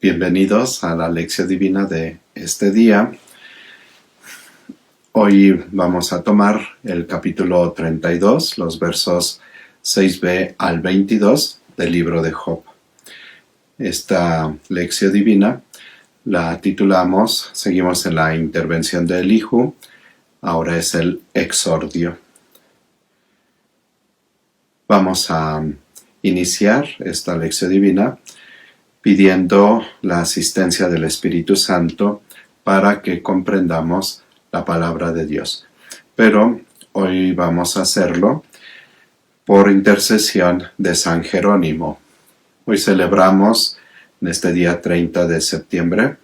Bienvenidos a la lección divina de este día. Hoy vamos a tomar el capítulo 32, los versos 6b al 22 del libro de Job. Esta lección divina la titulamos, seguimos en la intervención de Elihu, ahora es el exordio. Vamos a iniciar esta lección divina pidiendo la asistencia del Espíritu Santo para que comprendamos la palabra de Dios. Pero hoy vamos a hacerlo por intercesión de San Jerónimo. Hoy celebramos en este día 30 de septiembre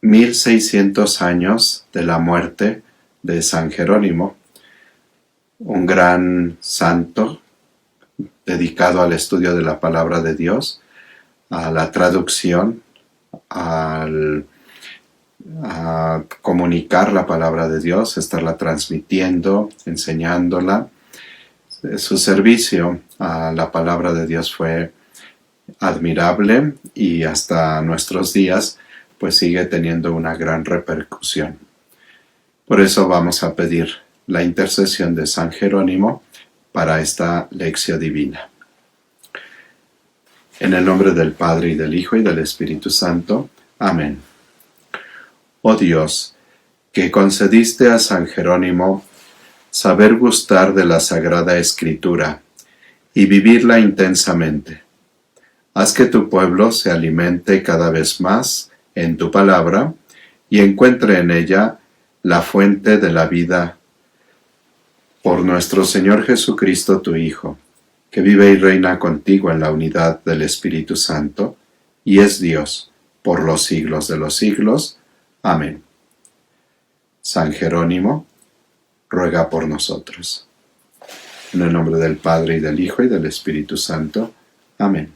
1600 años de la muerte de San Jerónimo, un gran santo dedicado al estudio de la palabra de Dios, a la traducción, a comunicar la palabra de Dios, estarla transmitiendo, enseñándola. Su servicio a la palabra de Dios fue admirable y hasta nuestros días pues sigue teniendo una gran repercusión. Por eso vamos a pedir la intercesión de San Jerónimo para esta lección divina. En el nombre del Padre, y del Hijo, y del Espíritu Santo. Amén. Oh Dios, que concediste a San Jerónimo saber gustar de la Sagrada Escritura y vivirla intensamente, haz que tu pueblo se alimente cada vez más en tu palabra y encuentre en ella la fuente de la vida. Por nuestro Señor Jesucristo, tu Hijo, que vive y reina contigo en la unidad del Espíritu Santo, y es Dios, por los siglos de los siglos. Amén. San Jerónimo, ruega por nosotros. En el nombre del Padre, y del Hijo, y del Espíritu Santo. Amén.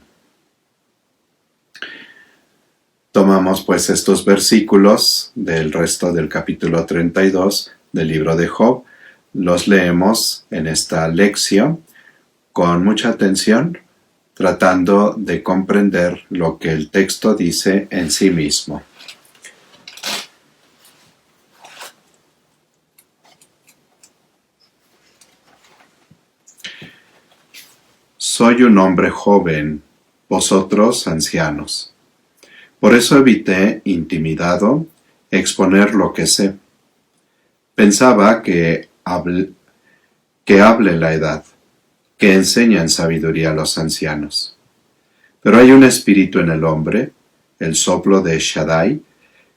Tomamos pues estos versículos del resto del capítulo 32 del libro de Job, los leemos en esta lección con mucha atención, tratando de comprender lo que el texto dice en sí mismo. Soy un hombre joven, vosotros ancianos. Por eso evité, intimidado, exponer lo que sé. Pensaba que hable la edad, que enseñan sabiduría a los ancianos. Pero hay un espíritu en el hombre, el soplo de Shaddai,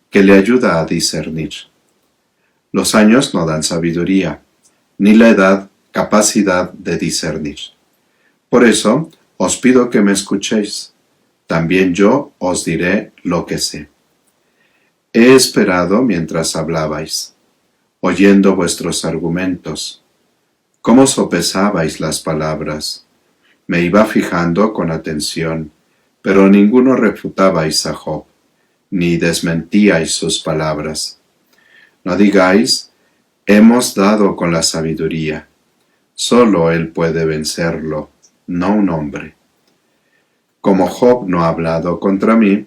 que le ayuda a discernir. Los años no dan sabiduría, ni la edad capacidad de discernir. Por eso os pido que me escuchéis. También yo os diré lo que sé. He esperado mientras hablabais, oyendo vuestros argumentos. ¿Cómo sopesabais las palabras? Me iba fijando con atención, pero ninguno refutabais a Job, ni desmentíais sus palabras. No digáis, hemos dado con la sabiduría. Solo él puede vencerlo, no un hombre. Como Job no ha hablado contra mí,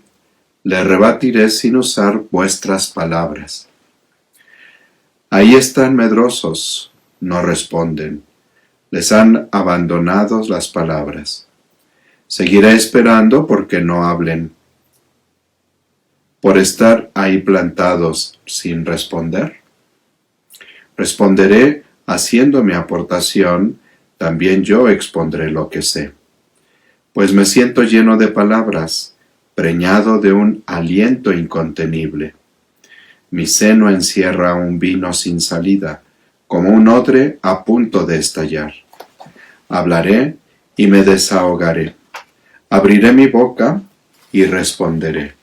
le rebatiré sin usar vuestras palabras. Ahí están medrosos, no responden. Les han abandonado las palabras. Seguiré esperando porque no hablen. Por estar ahí plantados sin responder. Responderé haciendo mi aportación, también yo expondré lo que sé. Pues me siento lleno de palabras, preñado de un aliento incontenible. Mi seno encierra un vino sin salida, como un odre a punto de estallar. Hablaré y me desahogaré. Abriré mi boca y responderé.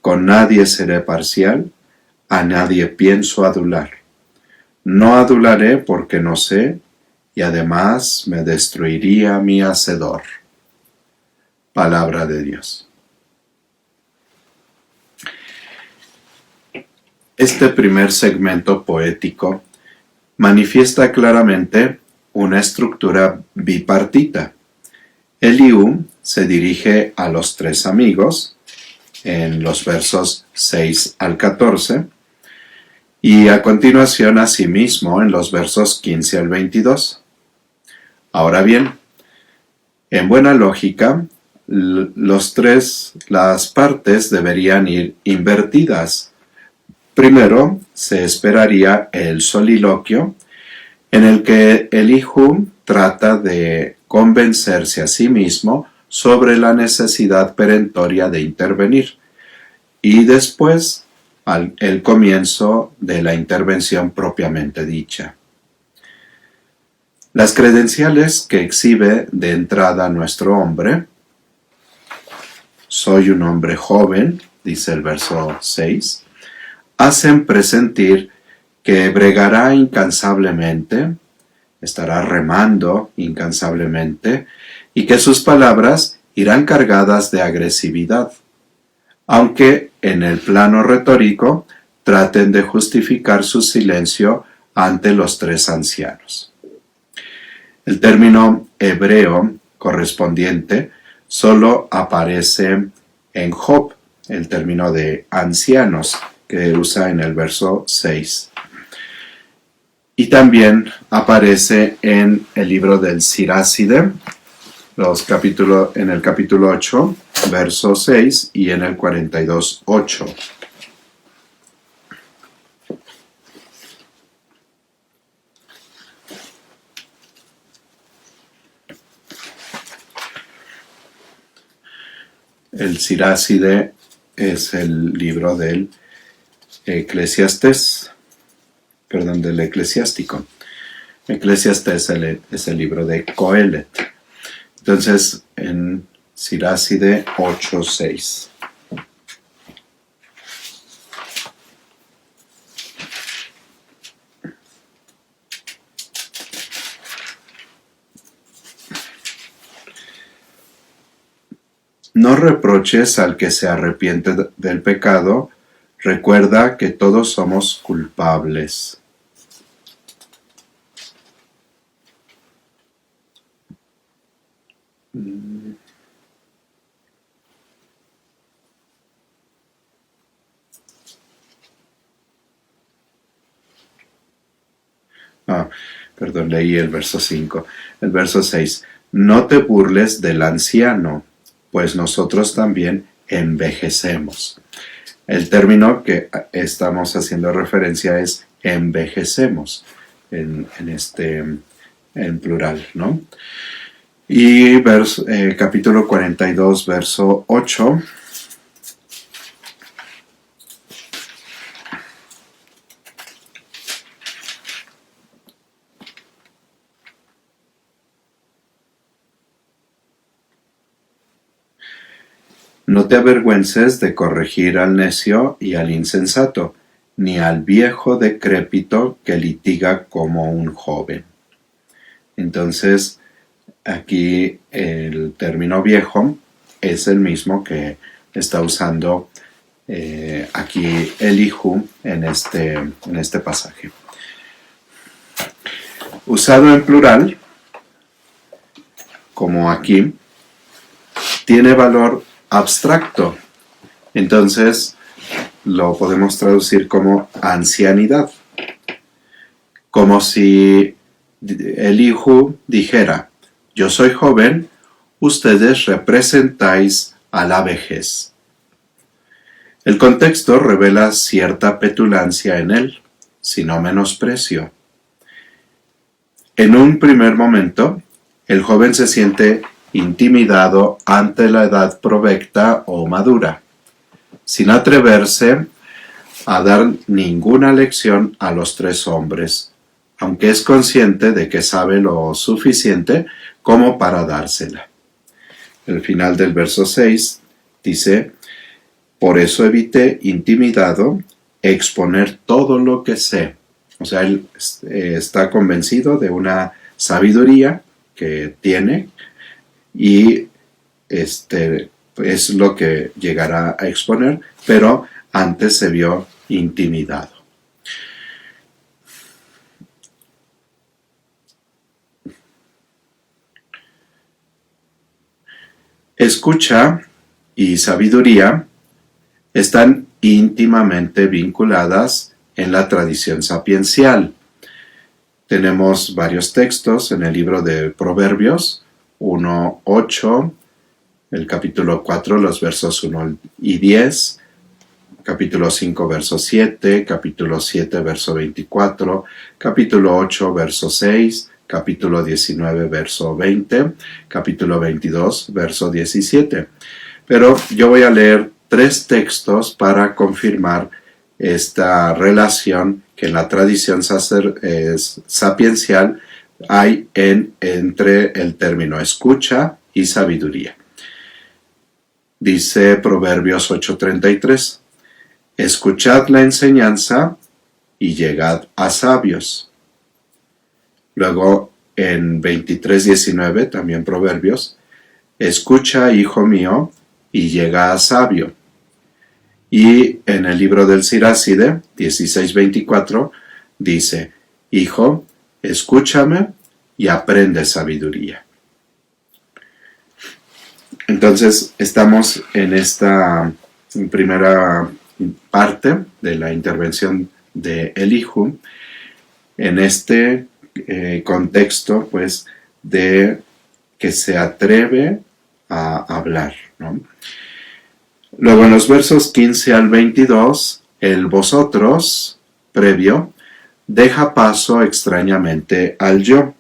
Con nadie seré parcial, a nadie pienso adular. No adularé porque no sé, y además me destruiría mi hacedor. Palabra de Dios. Este primer segmento poético manifiesta claramente una estructura bipartita. Eliú se dirige a los tres amigos en los versos 6 al 14 y a continuación asimismo en los versos 15 al 22. Ahora bien, en buena lógica, las partes deberían ir invertidas. Primero se esperaría el soliloquio, en el que Elihu trata de convencerse a sí mismo sobre la necesidad perentoria de intervenir, y después el comienzo de la intervención propiamente dicha. Las credenciales que exhibe de entrada nuestro hombre: soy un hombre joven, dice el verso 6, hacen presentir que bregará incansablemente, estará remando incansablemente, y que sus palabras irán cargadas de agresividad, aunque en el plano retórico traten de justificar su silencio ante los tres ancianos. El término hebreo correspondiente solo aparece en Job, el término de ancianos que usa en el verso 6. Y también aparece en el libro del Siráside, en el capítulo 8, verso 6, y en el 42, 8. El Siráside es el libro del del eclesiástico. Eclesiastés es el libro de Coelet. Entonces, en Siráside 8:6. No reproches al que se arrepiente del pecado, recuerda que todos somos culpables. Perdón, leí el verso 5. El verso 6. No te burles del anciano, pues nosotros también envejecemos. El término que estamos haciendo referencia es envejecemos, en plural, ¿no? Y capítulo 42, verso 8. No te avergüences de corregir al necio y al insensato, ni al viejo decrépito que litiga como un joven. Entonces, aquí el término viejo es el mismo que está usando aquí Elihu en este pasaje. Usado en plural, como aquí, tiene valor abstracto. Entonces, lo podemos traducir como ancianidad. Como si Elihu dijera: yo soy joven, ustedes representáis a la vejez. El contexto revela cierta petulancia en él, sino menosprecio. En un primer momento, el joven se siente intimidado ante la edad provecta o madura, sin atreverse a dar ninguna lección a los tres hombres, aunque es consciente de que sabe lo suficiente como para dársela. El final del verso 6 dice: por eso evité, intimidado, exponer todo lo que sé. O sea, él está convencido de una sabiduría que tiene y es lo que llegará a exponer, pero antes se vio intimidado. Escucha y sabiduría están íntimamente vinculadas en la tradición sapiencial. Tenemos varios textos en el libro de Proverbios, 1:8, el capítulo 4, los versos 1 y 10, capítulo 5, verso 7, capítulo 7, verso 24, capítulo 8, verso 6, capítulo 19, verso 20, capítulo 22, verso 17. Pero yo voy a leer 3 textos para confirmar esta relación que en la tradición sapiencial hay entre el término escucha y sabiduría. Dice Proverbios 8:33, escuchad la enseñanza y llegad a sabios. Luego en 23:19, también Proverbios, escucha, hijo mío, y llega a sabio. Y en el libro del Siráside, 16:24, dice, hijo, escúchame y aprende sabiduría. Entonces, estamos en esta primera parte de la intervención de Elihu, en este contexto, pues, de que se atreve a hablar, ¿no? Luego en los versos 15 al 22, el vosotros, previo, deja paso extrañamente al yo.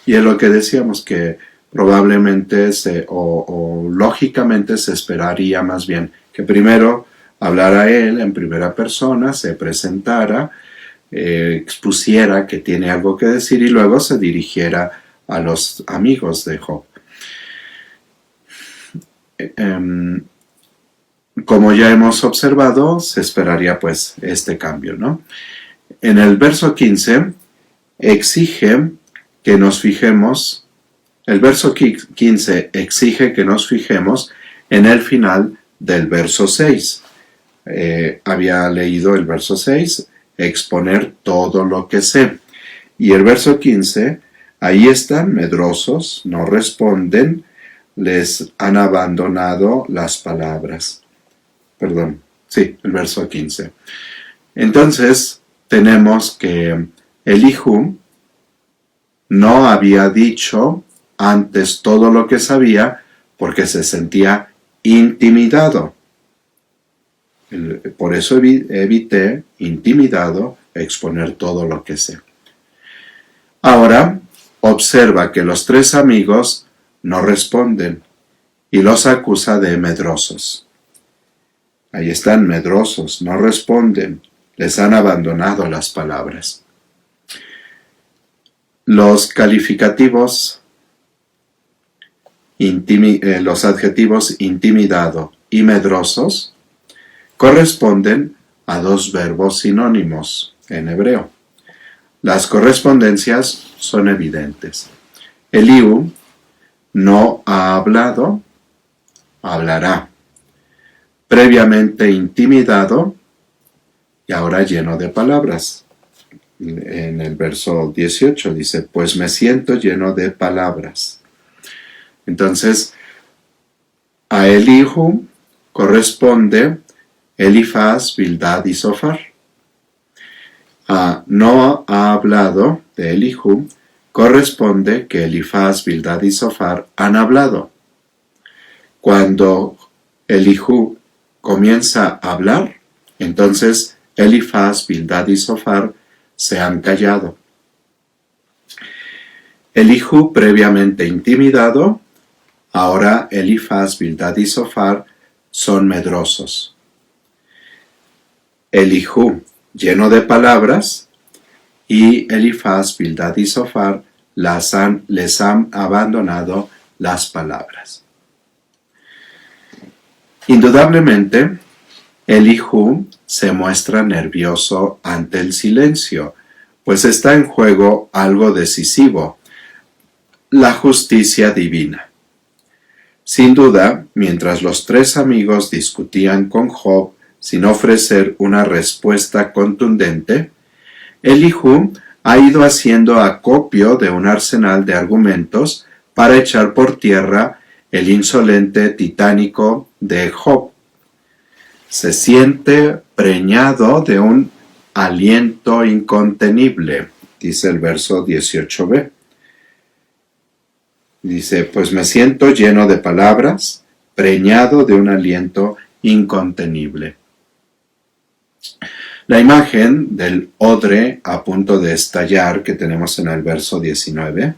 Y es lo que decíamos, que probablemente o lógicamente se esperaría más bien que primero hablara él en primera persona, se presentara, expusiera que tiene algo que decir y luego se dirigiera a los amigos de Job. Como ya hemos observado, se esperaría pues este cambio, ¿no? En el verso 15 exige que nos fijemos, el verso 15 exige que nos fijemos en el final del verso 6. Había leído el verso 6, exponer todo lo que sé. Y el verso 15, ahí están medrosos, no responden, les han abandonado las palabras. Perdón, sí, el verso 15. Entonces, tenemos que Elihu no había dicho antes todo lo que sabía porque se sentía intimidado. Por eso evité, intimidado, exponer todo lo que sé. Ahora, observa que los 3 amigos no responden y los acusa de medrosos. Ahí están medrosos, no responden, les han abandonado las palabras. Los calificativos, los adjetivos intimidado y medrosos corresponden a 2 verbos sinónimos en hebreo. Las correspondencias son evidentes. Elihu no ha hablado, hablará. Previamente intimidado y ahora lleno de palabras. En el verso 18 dice, pues me siento lleno de palabras. Entonces, a Elihu corresponde Elifaz, Bildad y Zofar. A no ha hablado de Elihu corresponde que Elifaz, Bildad y Zofar han hablado. Cuando Elihu comienza a hablar, entonces Elifaz, Bildad y Zofar se han callado. Elihu previamente intimidado, ahora Elifaz, Bildad y Zofar son medrosos. Elihu lleno de palabras y Elifaz, Bildad y Zofar les han abandonado las palabras. Indudablemente, Elihu se muestra nervioso ante el silencio, pues está en juego algo decisivo, la justicia divina. Sin duda, mientras los 3 amigos discutían con Job sin ofrecer una respuesta contundente, Elihu ha ido haciendo acopio de un arsenal de argumentos para echar por tierra el insolente titánico de Job. se siente preñado de un aliento incontenible, dice el verso 18b. Dice, pues me siento lleno de palabras, preñado de un aliento incontenible. La imagen del odre a punto de estallar que tenemos en el verso 19,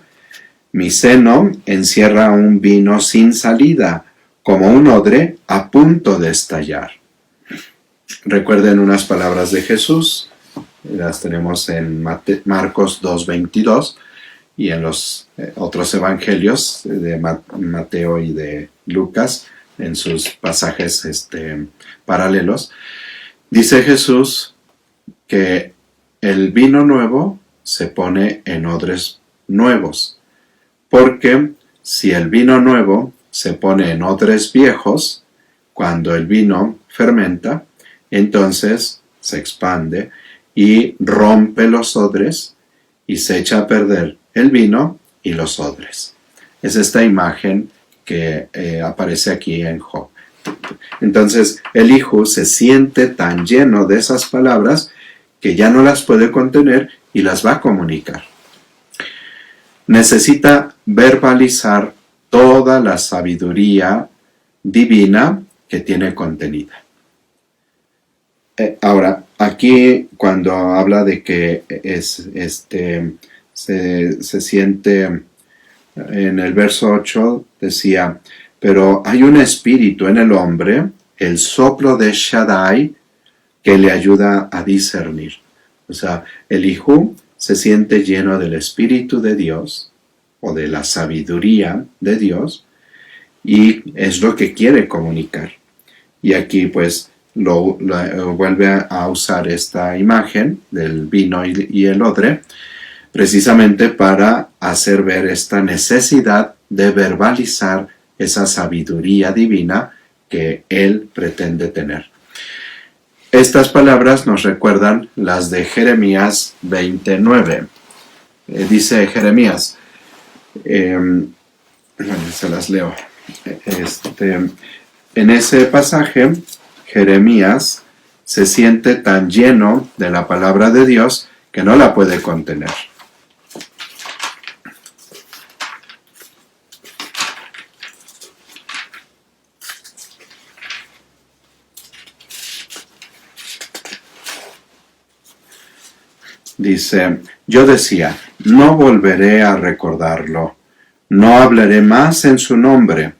mi seno encierra un vino sin salida, como un odre a punto de estallar. Recuerden unas palabras de Jesús, las tenemos en Marcos 2:22 y en los otros evangelios de Mateo y de Lucas, en sus pasajes paralelos. Dice Jesús que el vino nuevo se pone en odres nuevos, porque si el vino nuevo se pone en odres viejos, cuando el vino fermenta, entonces se expande y rompe los odres y se echa a perder el vino y los odres. Es esta imagen que aparece aquí en Job. Entonces Elihu se siente tan lleno de esas palabras que ya no las puede contener y las va a comunicar. Necesita verbalizar toda la sabiduría divina que tiene contenida. Ahora, aquí cuando habla de que se siente, en el verso 8 decía, pero hay un espíritu en el hombre, el soplo de Shaddai, que le ayuda a discernir. O sea, Elihu se siente lleno del Espíritu de Dios o de la sabiduría de Dios y es lo que quiere comunicar. Y aquí pues vuelve a usar esta imagen del vino y el odre precisamente para hacer ver esta necesidad de verbalizar esa sabiduría divina que él pretende tener. Estas palabras nos recuerdan las de Jeremías 29. Dice Jeremías, se las leo. En ese pasaje, Jeremías se siente tan lleno de la palabra de Dios que no la puede contener. Dice, yo decía, no volveré a recordarlo, no hablaré más en su nombre,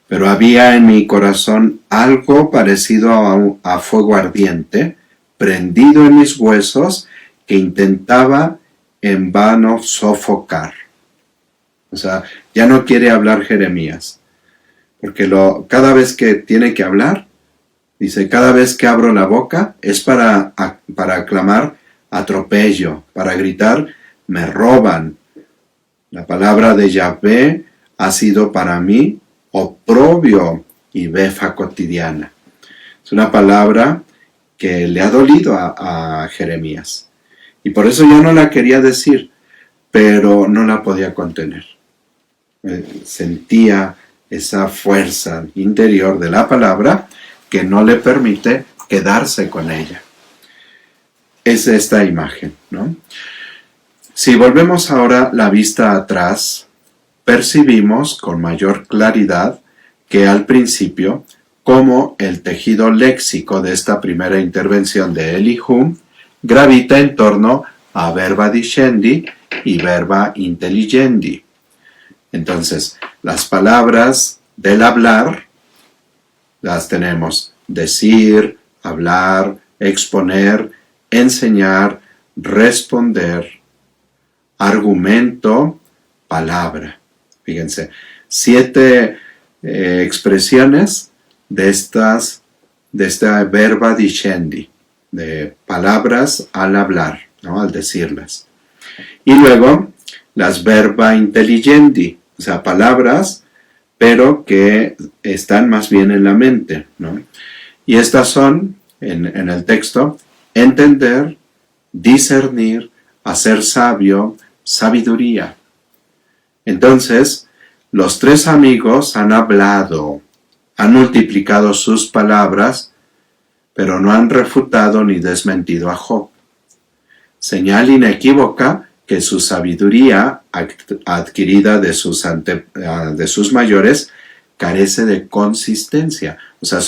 pero había en mi corazón algo parecido a fuego ardiente, prendido en mis huesos, que intentaba en vano sofocar. O sea, ya no quiere hablar Jeremías, porque cada vez que tiene que hablar, dice, cada vez que abro la boca es para clamar atropello, para gritar, me roban. La palabra de Yahvé ha sido para mí oprobio y befa cotidiana. Es una palabra que le ha dolido a Jeremías. Y por eso yo no la quería decir, pero no la podía contener. Sentía esa fuerza interior de la palabra que no le permite quedarse con ella. Es esta imagen, ¿no? Si volvemos ahora la vista atrás, percibimos con mayor claridad que al principio, cómo el tejido léxico de esta primera intervención de Elihu gravita en torno a verba dicendi y verba intelligendi. Entonces, las palabras del hablar las tenemos decir, hablar, exponer, enseñar, responder, argumento, palabra. Fíjense, 7 expresiones de esta verba dicendi, de palabras al hablar, ¿no? Al decirlas. Y luego las verba intelligendi, o sea, palabras, pero que están más bien en la mente, ¿no? Y estas son, en el texto, entender, discernir, hacer sabio, sabiduría. Entonces, los 3 amigos han hablado, han multiplicado sus palabras pero no han refutado ni desmentido a Job. Señal inequívoca que su sabiduría adquirida de sus mayores carece de consistencia. O sea,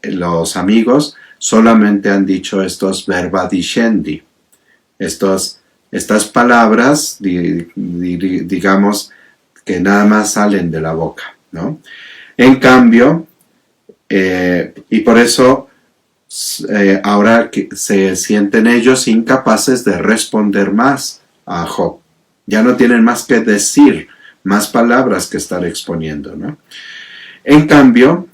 los amigos solamente han dicho estos verba dicendi, estas palabras, digamos, que nada más salen de la boca, ¿no? En cambio, y por eso ahora que se sienten ellos incapaces de responder más a Job. Ya no tienen más que decir, más palabras que estar exponiendo, ¿no? En cambio,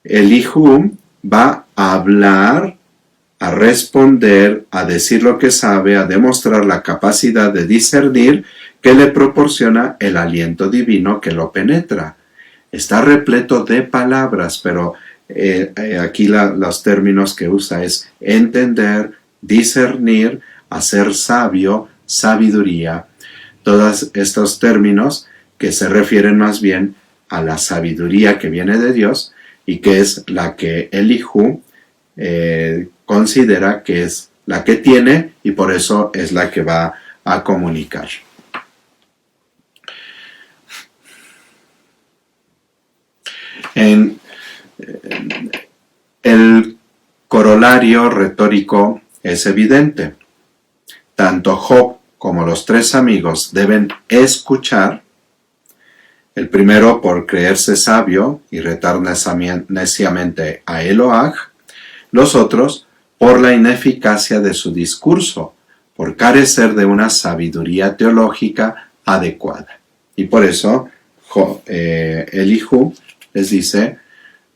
Elihu va a hablar, a responder, a decir lo que sabe, a demostrar la capacidad de discernir que le proporciona el aliento divino que lo penetra. Está repleto de palabras, pero aquí los términos que usa es entender, discernir, hacer sabio, sabiduría. Todos estos términos que se refieren más bien a la sabiduría que viene de Dios y que es la que Elihu considera que es la que tiene y por eso es la que va a comunicar. El corolario retórico es evidente. Tanto Job como los tres amigos deben escuchar, el primero por creerse sabio y retar neciamente a Eloah, los otros por la ineficacia de su discurso, por carecer de una sabiduría teológica adecuada. Y por eso Elihu les dice,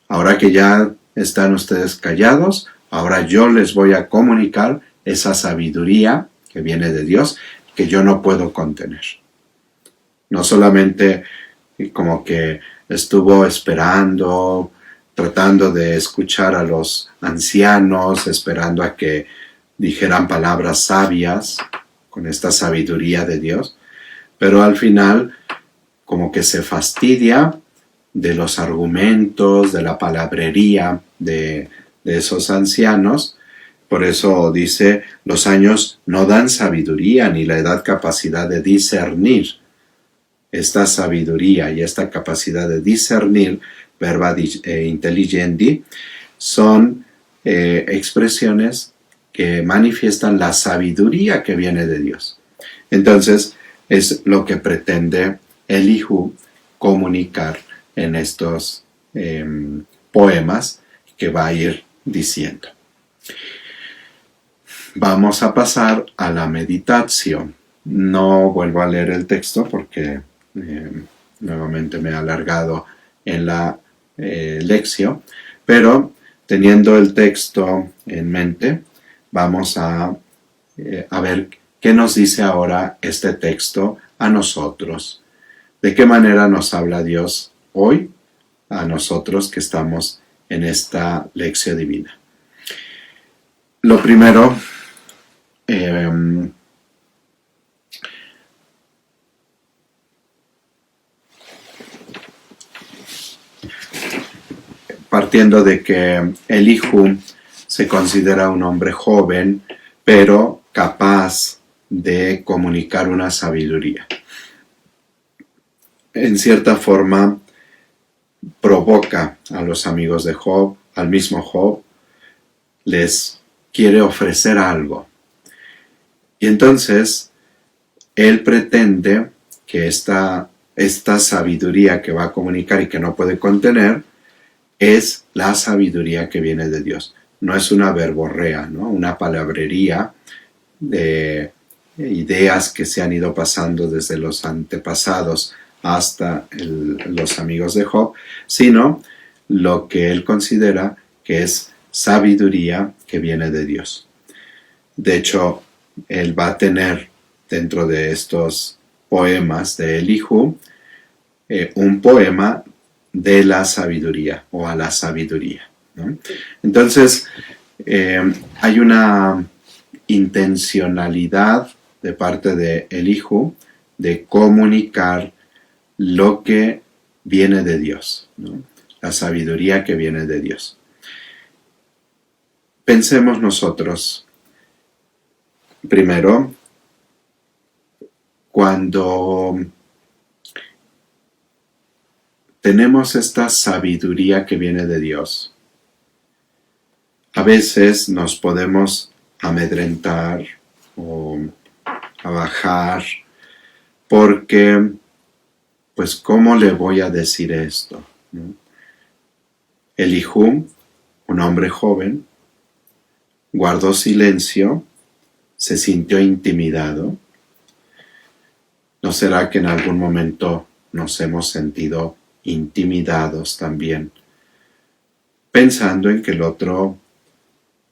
ahora que ya están ustedes callados, ahora yo les voy a comunicar esa sabiduría que viene de Dios, que yo no puedo contener. No solamente como que estuvo esperando, tratando de escuchar a los ancianos, esperando a que dijeran palabras sabias con esta sabiduría de Dios, pero al final como que se fastidia de los argumentos, de la palabrería de esos ancianos. Por eso dice, los años no dan sabiduría ni la edad capacidad de discernir. Esta sabiduría y esta capacidad de discernir, verba intelligendi, son expresiones que manifiestan la sabiduría que viene de Dios. Entonces, es lo que pretende Elihu comunicar en estos poemas que va a ir diciendo. Vamos a pasar a la meditación. No vuelvo a leer el texto porque nuevamente me he alargado en la lección, pero teniendo el texto en mente, vamos a ver qué nos dice ahora este texto a nosotros. ¿De qué manera nos habla Dios hoy a nosotros que estamos en esta lección divina? Lo primero, partiendo de que Elihu se considera un hombre joven, pero capaz de comunicar una sabiduría. En cierta forma, provoca a los amigos de Job, al mismo Job, les quiere ofrecer algo. Y entonces, él pretende que esta sabiduría que va a comunicar y que no puede contener, es la sabiduría que viene de Dios. No es una verborrea, ¿no? Una palabrería de ideas que se han ido pasando desde los antepasados hasta los amigos de Job, sino lo que él considera que es sabiduría que viene de Dios. De hecho, él va a tener dentro de estos poemas de Elihu un poema de la sabiduría o a la sabiduría, ¿no? Entonces, hay una intencionalidad de parte de Elihu de comunicar lo que viene de Dios, ¿no? La sabiduría que viene de Dios. Pensemos nosotros, primero, cuando tenemos esta sabiduría que viene de Dios, a veces nos podemos amedrentar o abajar porque, pues, ¿cómo le voy a decir esto? ¿No? Elijú, un hombre joven, guardó silencio, se sintió intimidado. ¿No será que en algún momento nos hemos sentido intimidados también, pensando en que el otro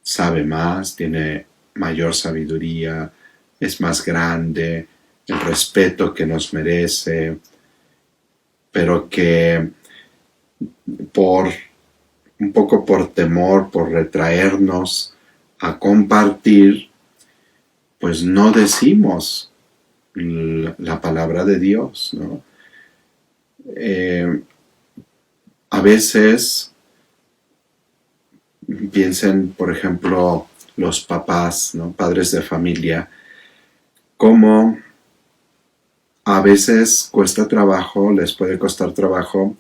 sabe más, tiene mayor sabiduría, es más grande, el respeto que nos merece, pero que por un poco por temor, por retraernos a compartir, pues no decimos la palabra de Dios, ¿no? A veces piensen, por ejemplo, los papás, ¿no? Padres de familia, cómo a veces cuesta trabajo, les puede costar trabajo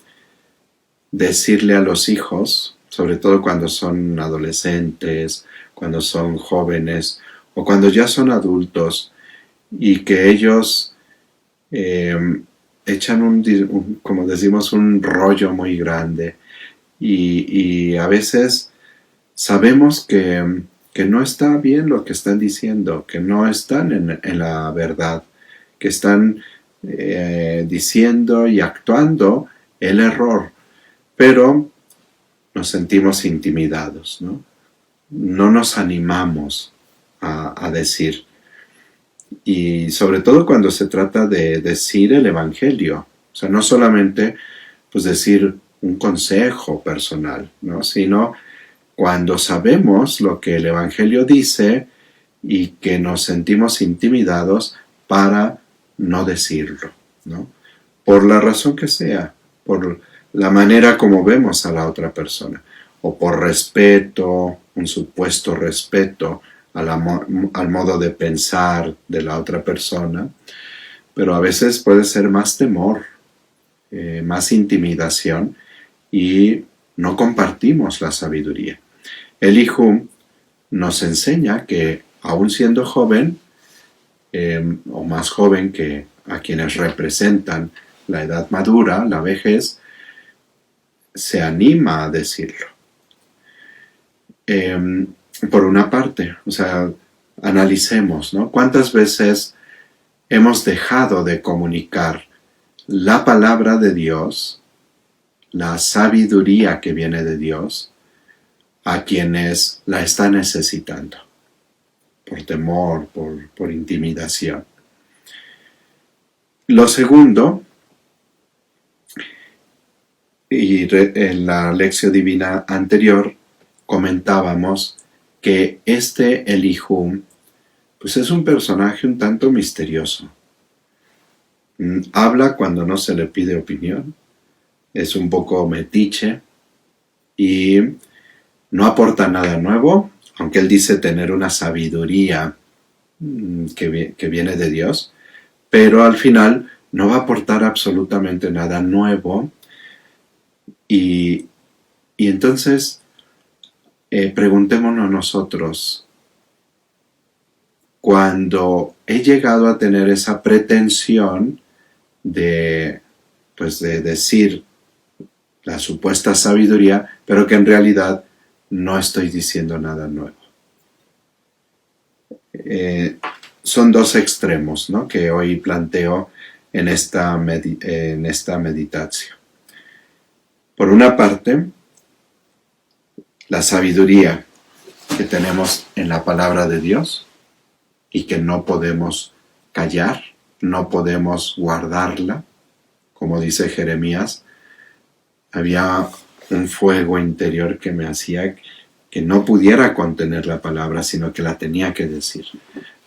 decirle a los hijos, sobre todo cuando son adolescentes, cuando son jóvenes o cuando ya son adultos, y que ellos echan como decimos, un rollo muy grande, y a veces sabemos que no está bien lo que están diciendo, que no están en la verdad, que están diciendo y actuando el error, pero nos sentimos intimidados, ¿no? No nos animamos a decir. Y sobre todo cuando se trata de decir el Evangelio. O sea, no solamente pues decir un consejo personal, ¿no? Sino cuando sabemos lo que el Evangelio dice y que nos sentimos intimidados para no decirlo, ¿no? Por la razón que sea, por la manera como vemos a la otra persona, o por respeto, un supuesto respeto al modo de pensar de la otra persona, pero a veces puede ser más temor, más intimidación, y no compartimos la sabiduría. Elihu nos enseña que aun siendo joven, o más joven que a quienes representan la edad madura, la vejez, se anima a decirlo. Por una parte, o sea, analicemos, ¿no? ¿Cuántas veces hemos dejado de comunicar la palabra de Dios, la sabiduría que viene de Dios, a quienes la están necesitando? Por temor, por intimidación. Lo segundo, y en la lección divina anterior comentábamos que este Elihu pues es un personaje un tanto misterioso. Habla cuando no se le pide opinión, es un poco metiche y no aporta nada nuevo, aunque él dice tener una sabiduría que viene de Dios, pero al final no va a aportar absolutamente nada nuevo. Y entonces preguntémonos nosotros, cuando he llegado a tener esa pretensión de decir la supuesta sabiduría, pero que en realidad no estoy diciendo nada nuevo. Son dos extremos, ¿no?, que hoy planteo en esta meditación. Por una parte, la sabiduría que tenemos en la palabra de Dios y que no podemos callar, no podemos guardarla. Como dice Jeremías, había un fuego interior que me hacía que no pudiera contener la palabra, sino que la tenía que decir.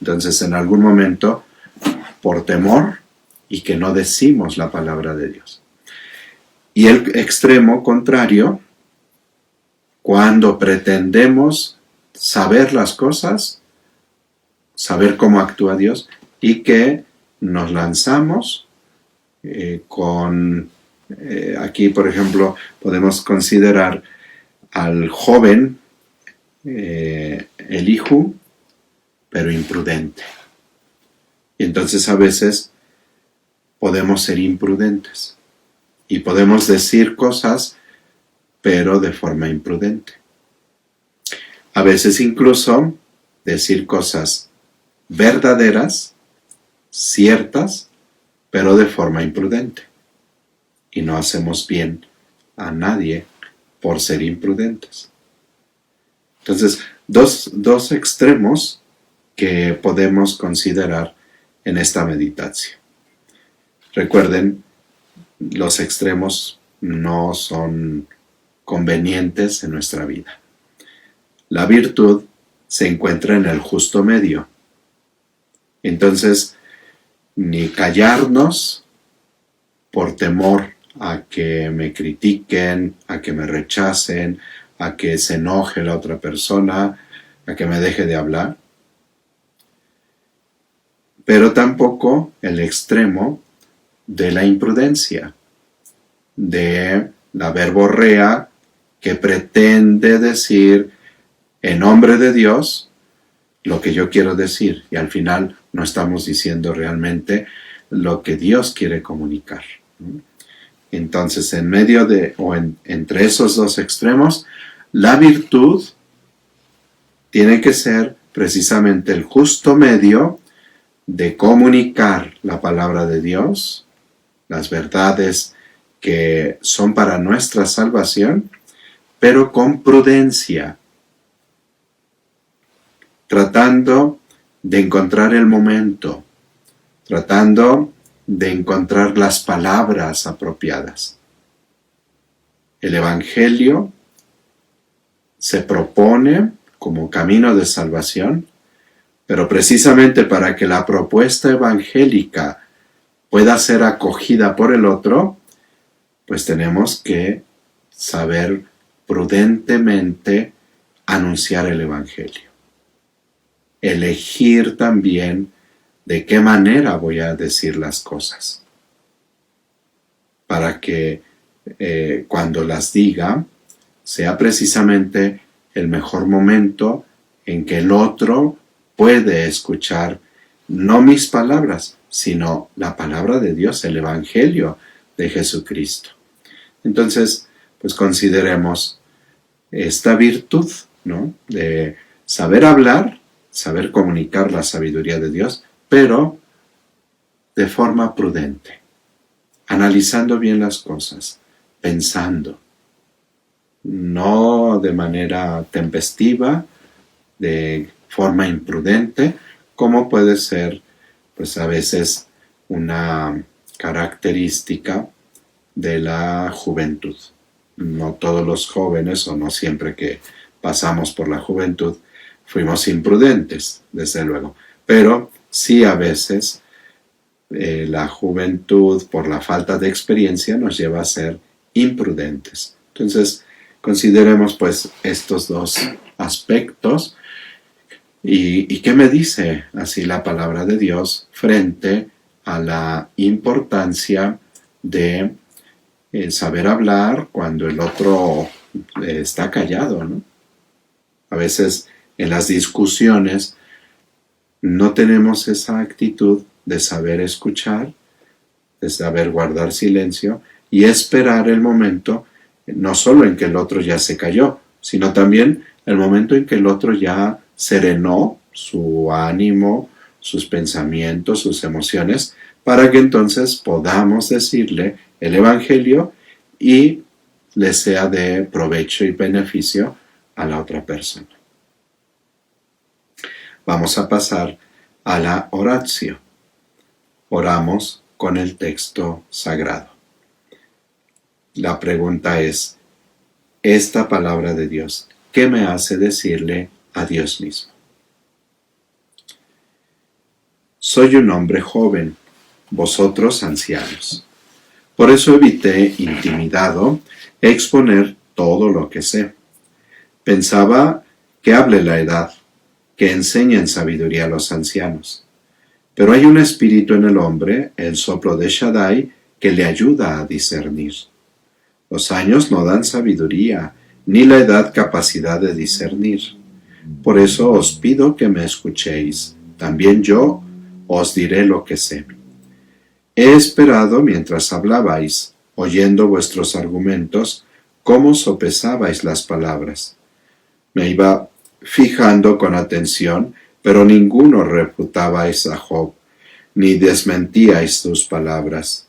Entonces, en algún momento, por temor y que no decimos la palabra de Dios. Y el extremo contrario, cuando pretendemos saber las cosas, saber cómo actúa Dios, y que nos lanzamos aquí por ejemplo podemos considerar al joven Elihu, pero imprudente. Y entonces a veces podemos ser imprudentes y podemos decir cosas, pero de forma imprudente. A veces incluso decir cosas verdaderas, ciertas, pero de forma imprudente. Y no hacemos bien a nadie por ser imprudentes. Entonces, dos extremos que podemos considerar en esta meditación. Recuerden, los extremos no son convenientes en nuestra vida. La virtud se encuentra en el justo medio. Entonces, ni callarnos por temor a que me critiquen, a que me rechacen, a que se enoje la otra persona, a que me deje de hablar. Pero tampoco el extremo de la imprudencia, de la verborrea que pretende decir en nombre de Dios lo que yo quiero decir, y al final no estamos diciendo realmente lo que Dios quiere comunicar. Entonces, en medio de, entre esos dos extremos, la virtud tiene que ser precisamente el justo medio de comunicar la palabra de Dios, las verdades que son para nuestra salvación, pero con prudencia, tratando de encontrar el momento, tratando de encontrar las palabras apropiadas. El Evangelio se propone como camino de salvación, pero precisamente para que la propuesta evangélica pueda ser acogida por el otro, pues tenemos que saber prudentemente anunciar el Evangelio. Elegir también de qué manera voy a decir las cosas, para que cuando las diga sea precisamente el mejor momento en que el otro puede escuchar no mis palabras, sino la palabra de Dios, el Evangelio de Jesucristo. Entonces, pues consideremos esta virtud, ¿no?, de saber hablar, saber comunicar la sabiduría de Dios, pero de forma prudente, analizando bien las cosas, pensando, no de manera tempestiva, de forma imprudente, como puede ser, pues a veces, una característica de la juventud. No todos los jóvenes, o no siempre que pasamos por la juventud, fuimos imprudentes, desde luego, pero sí a veces la juventud, por la falta de experiencia, nos lleva a ser imprudentes. Entonces, consideremos pues estos dos aspectos y qué me dice así la palabra de Dios frente a la importancia de saber hablar cuando el otro está callado, ¿no? A veces en las discusiones no tenemos esa actitud de saber escuchar, de saber guardar silencio y esperar el momento, no solo en que el otro ya se calló, sino también el momento en que el otro ya serenó su ánimo, sus pensamientos, sus emociones, para que entonces podamos decirle el Evangelio y le sea de provecho y beneficio a la otra persona. Vamos a pasar a la oratio. Oramos con el texto sagrado. La pregunta es, esta palabra de Dios, ¿qué me hace decirle a Dios mismo? Soy un hombre joven, vosotros ancianos. Por eso evité, intimidado, exponer todo lo que sé. Pensaba Que hable la edad, que enseñen sabiduría a los ancianos. Pero hay un espíritu en el hombre, el soplo de Shaddai, que le ayuda a discernir. Los años no dan sabiduría, ni la edad capacidad de discernir. Por eso os pido que me escuchéis. También yo os diré lo que sé. He esperado mientras hablabais, oyendo vuestros argumentos, cómo sopesabais las palabras. Me iba fijando con atención, pero ninguno refutabais a Job, ni desmentíais sus palabras.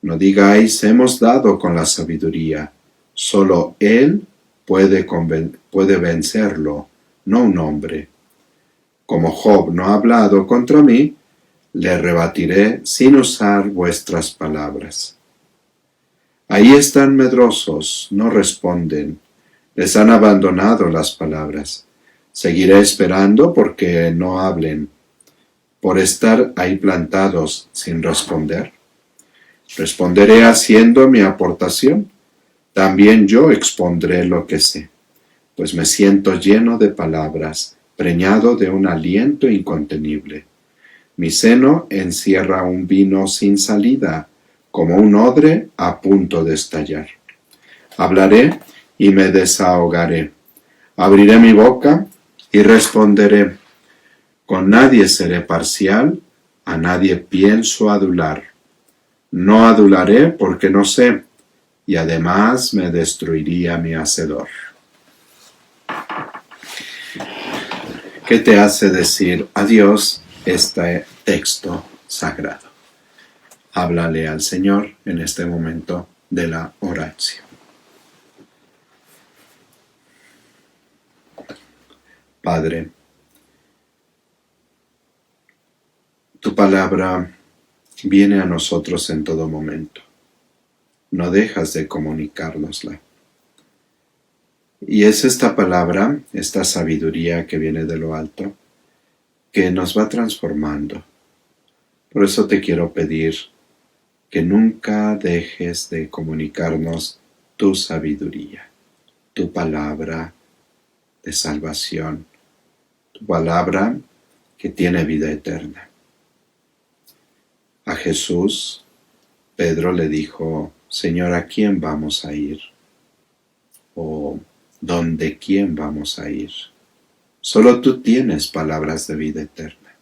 No digáis, hemos dado con la sabiduría. Solo él puede vencerlo, no un hombre. Como Job no ha hablado contra mí, le rebatiré sin usar vuestras palabras. Ahí están medrosos, no responden. Les han abandonado las palabras. Seguiré esperando porque no hablen, por estar ahí plantados sin responder. Responderé haciendo mi aportación. También yo expondré lo que sé, pues me siento lleno de palabras, preñado de un aliento incontenible. Mi seno encierra un vino sin salida, como un odre a punto de estallar. Hablaré y me desahogaré. Abriré mi boca y responderé. Con nadie seré parcial, a nadie pienso adular. No adularé porque no sé, y además me destruiría mi hacedor. ¿Qué te hace decir a Dios este texto sagrado? Háblale al Señor en este momento de la oración. Padre, tu palabra viene a nosotros en todo momento. No dejas de comunicárnosla. Y es esta palabra, esta sabiduría que viene de lo alto, que nos va transformando. Por eso te quiero pedir que nunca dejes de comunicarnos tu sabiduría, tu palabra de salvación, tu palabra que tiene vida eterna. A Jesús, Pedro le dijo, Señor, ¿a quién vamos a ir? ¿O dónde quién vamos a ir? Solo tú tienes palabras de vida eterna.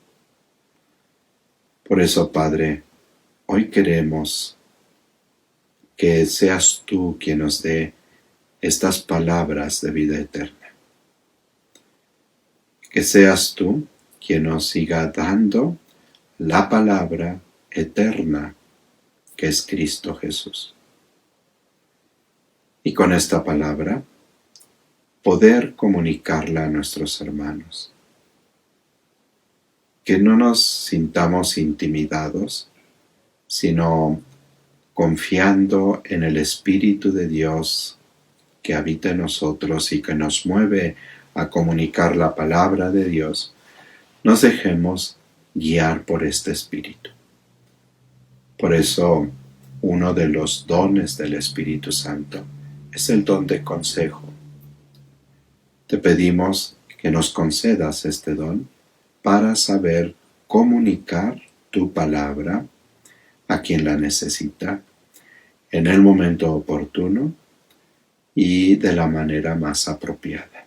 Por eso, Padre, hoy queremos que seas tú quien nos dé estas palabras de vida eterna. Que seas tú quien nos siga dando la palabra eterna que es Cristo Jesús. Y con esta palabra poder comunicarla a nuestros hermanos. Que no nos sintamos intimidados, sino confiando en el Espíritu de Dios que habita en nosotros y que nos mueve a comunicar la palabra de Dios, nos dejemos guiar por este Espíritu. Por eso, uno de los dones del Espíritu Santo es el don de consejo. Te pedimos que nos concedas este don para saber comunicar tu palabra a quien la necesita en el momento oportuno y de la manera más apropiada.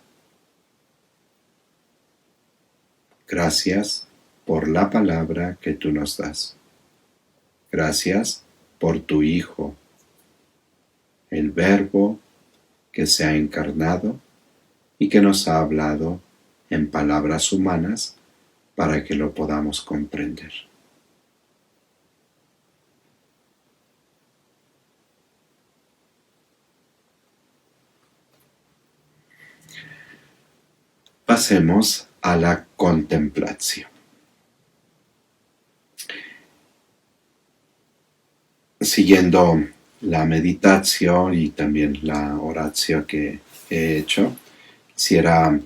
Gracias por la palabra que tú nos das. Gracias por tu Hijo, el Verbo que se ha encarnado y que nos ha hablado en palabras humanas para que lo podamos comprender. Pasemos a la contemplación. Siguiendo la meditación y también la oración que he hecho, quisiera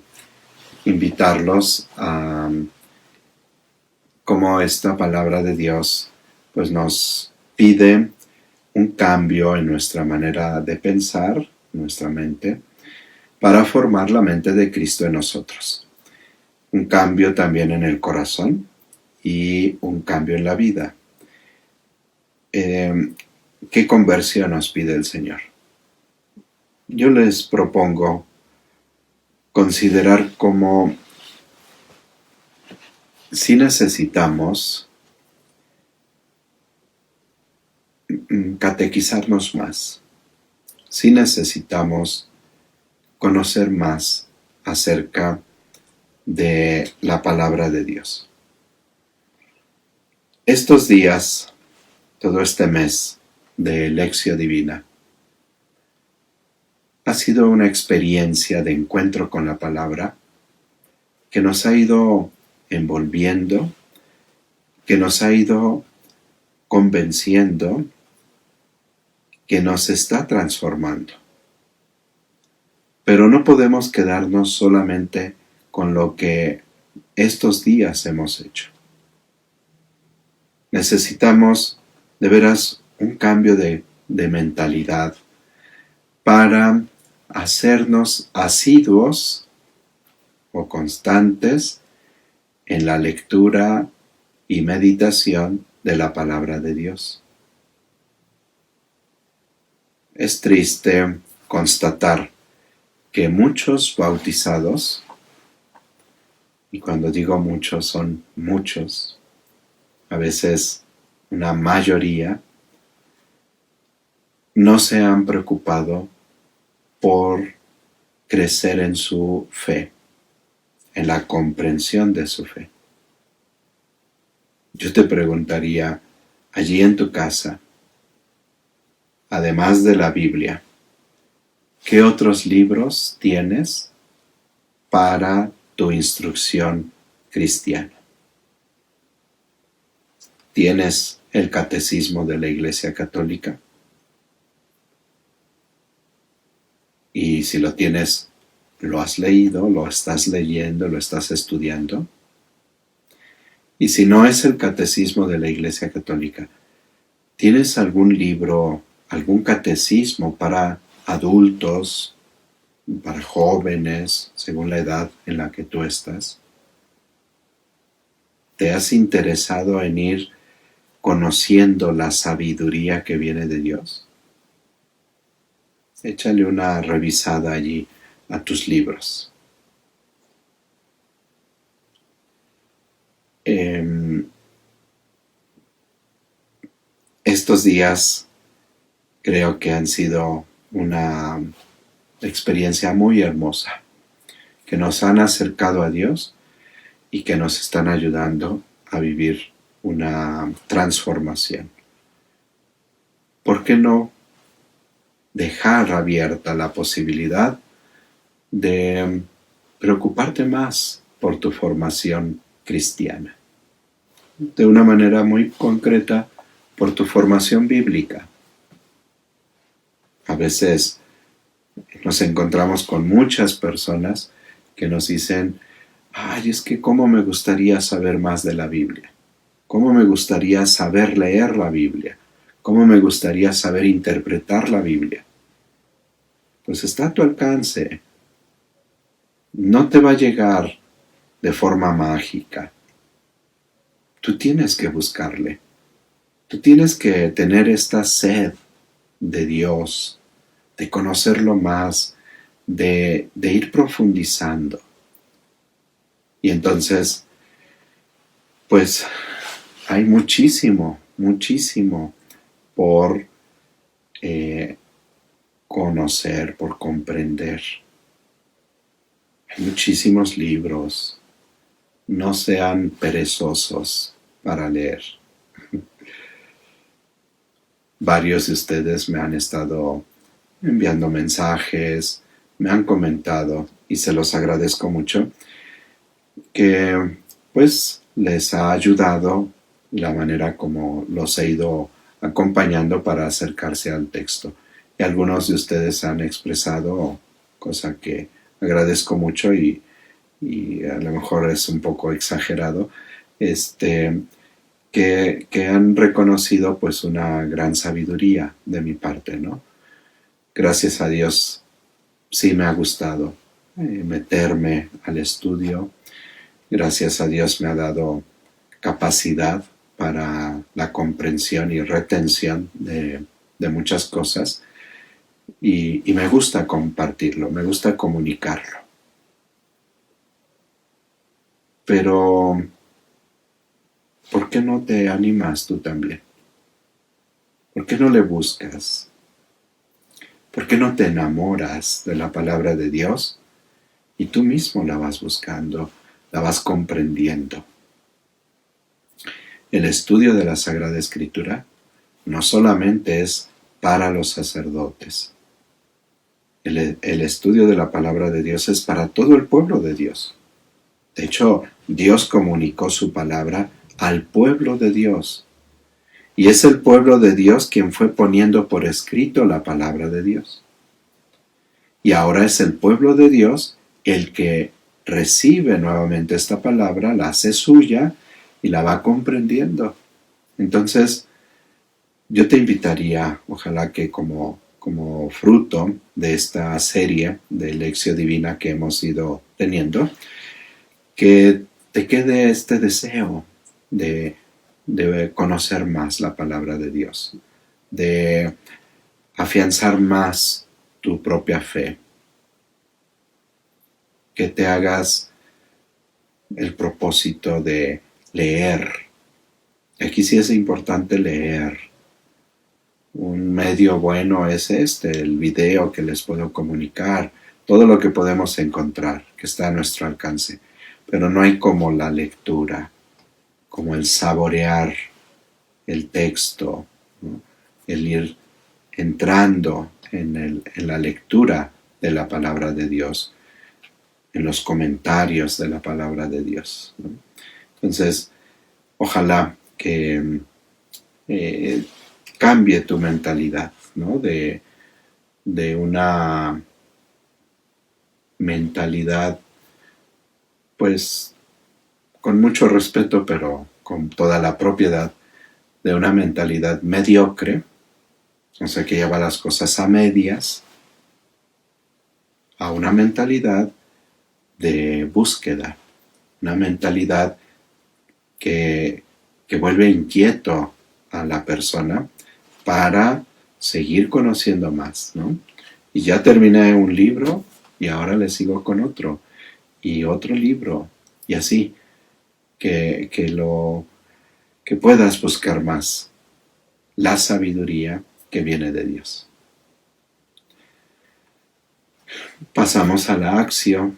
invitarlos a cómo esta palabra de Dios pues nos pide un cambio en nuestra manera de pensar, nuestra mente, para formar la mente de Cristo en nosotros. Un cambio también en el corazón y un cambio en la vida. ¿Qué conversión nos pide el Señor? Yo les propongo considerar cómo si necesitamos catequizarnos más, si necesitamos conocer más acerca de la palabra de Dios. Estos días, todo este mes de Lección Divina, ha sido una experiencia de encuentro con la palabra que nos ha ido envolviendo, que nos ha ido convenciendo, que nos está transformando. Pero no podemos quedarnos solamente con lo que estos días hemos hecho. Necesitamos de veras un cambio de mentalidad para hacernos asiduos o constantes en la lectura y meditación de la palabra de Dios. Es triste constatar que muchos bautizados, y cuando digo muchos son muchos, a veces una mayoría, no se han preocupado por crecer en su fe, en la comprensión de su fe. Yo te preguntaría, allí en tu casa, además de la Biblia, ¿qué otros libros tienes para tu instrucción cristiana? ¿Tienes el Catecismo de la Iglesia Católica? Y si lo tienes, ¿lo has leído? ¿Lo estás leyendo? ¿Lo estás estudiando? Y si no es el Catecismo de la Iglesia Católica, ¿tienes algún libro, algún catecismo para adultos, para jóvenes, según la edad en la que tú estás? ¿Te has interesado en ir conociendo la sabiduría que viene de Dios? Échale una revisada allí a tus libros. Estos días creo que han sido una experiencia muy hermosa, que nos han acercado a Dios y que nos están ayudando a vivir una transformación. ¿Por qué no dejar abierta la posibilidad de preocuparte más por tu formación cristiana? De una manera muy concreta, por tu formación bíblica. A veces nos encontramos con muchas personas que nos dicen, ay, es que cómo me gustaría saber más de la Biblia, cómo me gustaría saber leer la Biblia, cómo me gustaría saber interpretar la Biblia. Pues está a tu alcance. No te va a llegar de forma mágica. Tú tienes que buscarle. Tú tienes que tener esta sed de Dios, de conocerlo más, de ir profundizando. Y entonces, pues hay muchísimo por conocer, por comprender. Hay muchísimos libros. No sean perezosos para leer. Varios de ustedes me han estado enviando mensajes, me han comentado y se los agradezco mucho, que pues les ha ayudado la manera como los he ido acompañando para acercarse al texto. Y algunos de ustedes han expresado, cosa que agradezco mucho y a lo mejor es un poco exagerado, que han reconocido pues una gran sabiduría de mi parte, ¿no? Gracias a Dios sí me ha gustado meterme al estudio. Gracias a Dios me ha dado capacidad para la comprensión y retención de muchas cosas y me gusta compartirlo, me gusta comunicarlo. Pero, ¿por qué no te animas tú también? ¿Por qué no le buscas? ¿Por qué no te enamoras de la palabra de Dios y tú mismo la vas buscando, la vas comprendiendo? El estudio de la Sagrada Escritura no solamente es para los sacerdotes. El estudio de la palabra de Dios es para todo el pueblo de Dios. De hecho, Dios comunicó su palabra al pueblo de Dios. Y es el pueblo de Dios quien fue poniendo por escrito la palabra de Dios. Y ahora es el pueblo de Dios el que recibe nuevamente esta palabra, la hace suya y la va comprendiendo. Entonces, yo te invitaría, ojalá que como fruto de esta serie de Lección Divina que hemos ido teniendo, que te quede este deseo de conocer más la palabra de Dios, de afianzar más tu propia fe, que te hagas el propósito de leer. Aquí sí es importante leer. Un medio bueno es el video que les puedo comunicar, todo lo que podemos encontrar, que está a nuestro alcance. Pero no hay como la lectura, como el saborear el texto, ¿no? El ir entrando en la lectura de la palabra de Dios, en los comentarios de la palabra de Dios, ¿no? Entonces, ojalá que cambie tu mentalidad, ¿no? De una mentalidad, pues, con mucho respeto, pero con toda la propiedad, de una mentalidad mediocre, o sea, que lleva las cosas a medias, a una mentalidad de búsqueda, una mentalidad que vuelve inquieto a la persona para seguir conociendo más, ¿no? Y ya terminé un libro y ahora le sigo con otro y otro libro y así, que puedas buscar más la sabiduría que viene de Dios. Pasamos a la acción.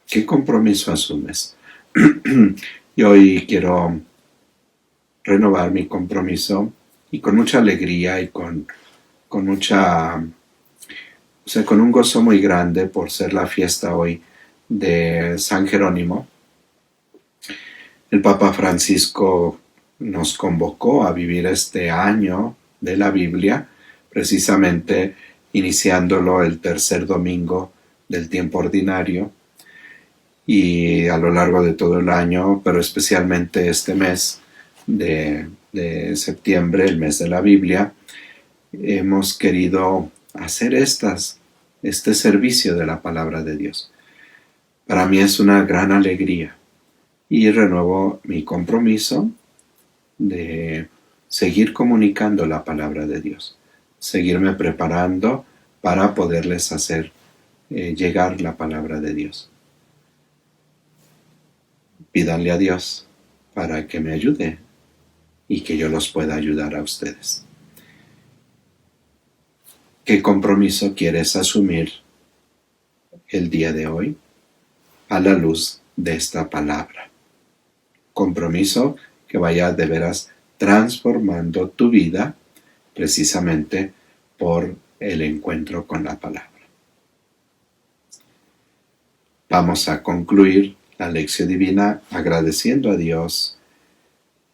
¿Qué compromiso asumes? Y hoy quiero renovar mi compromiso y con mucha alegría y con mucha, o sea, con un gozo muy grande por ser la fiesta hoy de San Jerónimo. El Papa Francisco nos convocó a vivir este año de la Biblia, precisamente iniciándolo el tercer domingo del tiempo ordinario y a lo largo de todo el año, pero especialmente este mes de septiembre, el mes de la Biblia, hemos querido hacer este servicio de la palabra de Dios. Para mí es una gran alegría y renuevo mi compromiso de seguir comunicando la palabra de Dios, seguirme preparando para poderles hacer llegar la palabra de Dios. Pídanle a Dios para que me ayude y que yo los pueda ayudar a ustedes. ¿Qué compromiso quieres asumir el día de hoy a la luz de esta palabra? Compromiso que vaya de veras transformando tu vida precisamente por el encuentro con la palabra. Vamos a concluir la lección divina agradeciendo a Dios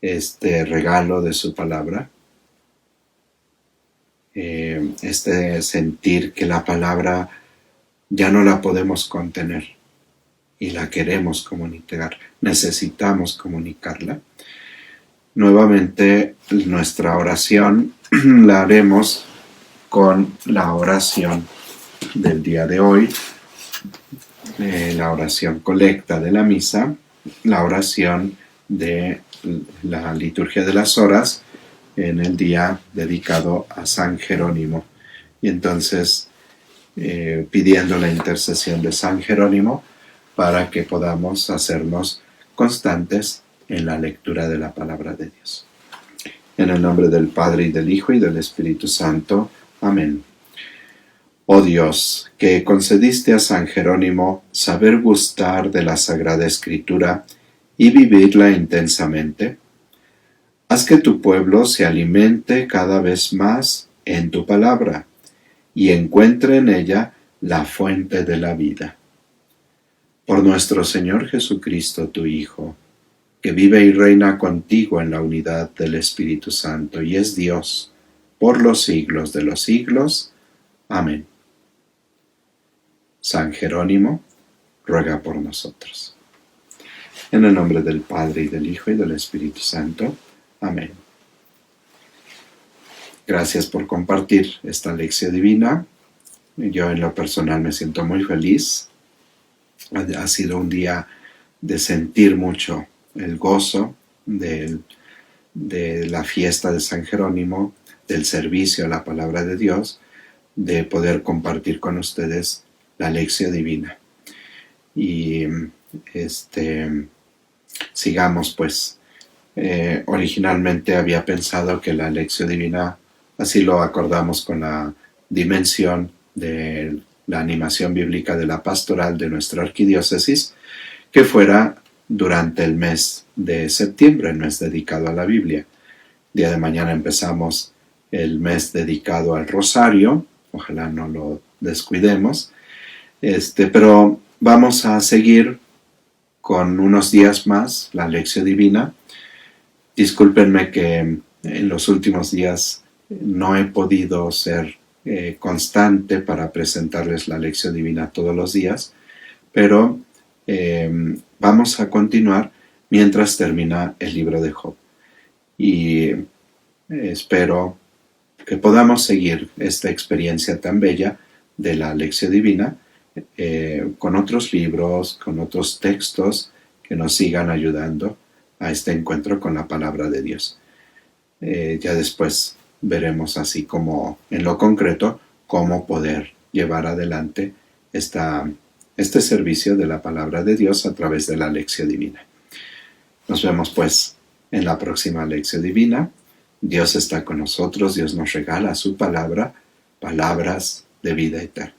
este regalo de su palabra, este sentir que la palabra ya no la podemos contener y la queremos comunicar, necesitamos comunicarla. Nuevamente nuestra oración la haremos con la oración del día de hoy, la oración colecta de la misa, la oración de la liturgia de las horas en el día dedicado a San Jerónimo. Y entonces pidiendo la intercesión de San Jerónimo para que podamos hacernos constantes en la lectura de la palabra de Dios. En el nombre del Padre, y del Hijo, y del Espíritu Santo. Amén. Oh Dios, que concediste a San Jerónimo saber gustar de la Sagrada Escritura y vivirla intensamente, haz que tu pueblo se alimente cada vez más en tu palabra y encuentre en ella la fuente de la vida. Por nuestro Señor Jesucristo, tu Hijo, que vive y reina contigo en la unidad del Espíritu Santo y es Dios por los siglos de los siglos. Amén. San Jerónimo, ruega por nosotros. En el nombre del Padre, y del Hijo, y del Espíritu Santo. Amén. Gracias por compartir esta lección divina. Yo en lo personal me siento muy feliz. Ha sido un día de sentir mucho el gozo de la fiesta de San Jerónimo, del servicio a la palabra de Dios, de poder compartir con ustedes la lección divina. Y sigamos pues. Originalmente había pensado que la lección divina, así lo acordamos con la dimensión de la animación bíblica de la pastoral de nuestra arquidiócesis, que fuera durante el mes de septiembre, el mes dedicado a la Biblia. Día de mañana empezamos el mes dedicado al Rosario, ojalá no lo descuidemos, pero vamos a seguir con unos días más la lección divina. Discúlpenme que en los últimos días no he podido ser constante para presentarles la lección divina todos los días, pero vamos a continuar mientras termina el libro de Job. Y espero que podamos seguir esta experiencia tan bella de la lección divina con otros libros, con otros textos que nos sigan ayudando a este encuentro con la palabra de Dios. Ya después veremos así como en lo concreto cómo poder llevar adelante este servicio de la palabra de Dios a través de la lección divina. Nos vemos pues en la próxima lección divina. Dios está con nosotros, Dios nos regala su palabra, palabras de vida eterna.